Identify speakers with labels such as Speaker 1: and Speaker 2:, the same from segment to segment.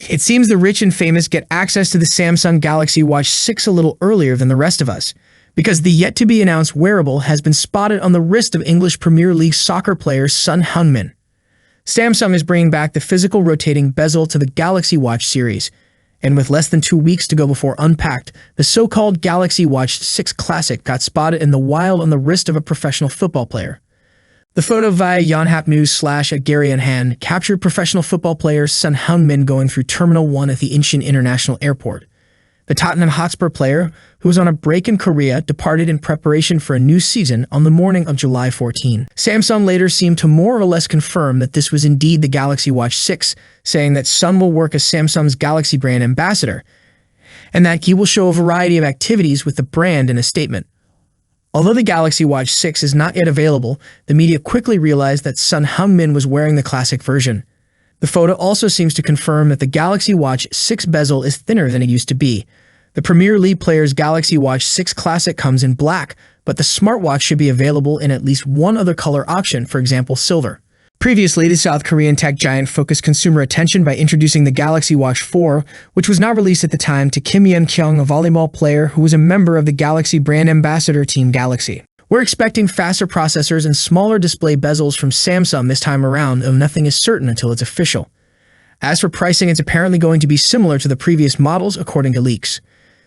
Speaker 1: It seems the rich and famous get access to the Samsung Galaxy Watch 6 a little earlier than the rest of us, because the yet-to-be-announced wearable has been spotted on the wrist of English Premier League soccer player Son Heung-min. Samsung is bringing back the physical rotating bezel to the Galaxy Watch series, and with less than 2 weeks to go before unpacked, the so-called Galaxy Watch 6 Classic got spotted in the wild on the wrist of a professional football player. The photo via Yonhap News/@GaryAnhan captured professional football player Son Heung-min going through Terminal 1 at the Incheon International Airport. The Tottenham Hotspur player, who was on a break in Korea, departed in preparation for a new season on the morning of July 14. Samsung later seemed to more or less confirm that this was indeed the Galaxy Watch 6, saying that Son will work as Samsung's Galaxy brand ambassador, and that he will show a variety of activities with the brand in a statement. Although the Galaxy Watch 6 is not yet available, the media quickly realized that Son Heung-min was wearing the classic version. The photo also seems to confirm that the Galaxy Watch 6 bezel is thinner than it used to be. The Premier League player's Galaxy Watch 6 Classic comes in black, but the smartwatch should be available in at least one other color option, for example, silver. Previously, the South Korean tech giant focused consumer attention by introducing the Galaxy Watch 4, which was not released at the time, to Kim Yeon-kyung, a volleyball player who was a member of the Galaxy brand ambassador Team Galaxy. We're expecting faster processors and smaller display bezels from Samsung this time around, though nothing is certain until it's official. As for pricing, it's apparently going to be similar to the previous models, according to leaks.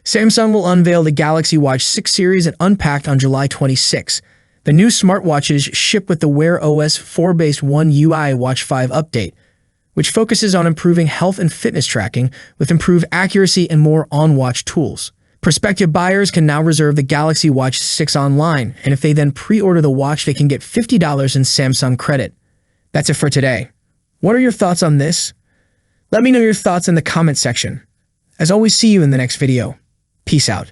Speaker 1: Samsung will unveil the Galaxy Watch 6 series at Unpacked on July 26. The new smartwatches ship with the Wear OS 4-based One UI Watch 5 update, which focuses on improving health and fitness tracking with improved accuracy and more on-watch tools. Prospective buyers can now reserve the Galaxy Watch 6 online, and if they then pre-order the watch, they can get $50 in Samsung credit. That's it for today. What are your thoughts on this? Let me know your thoughts in the comment section. As always, see you in the next video. Peace out.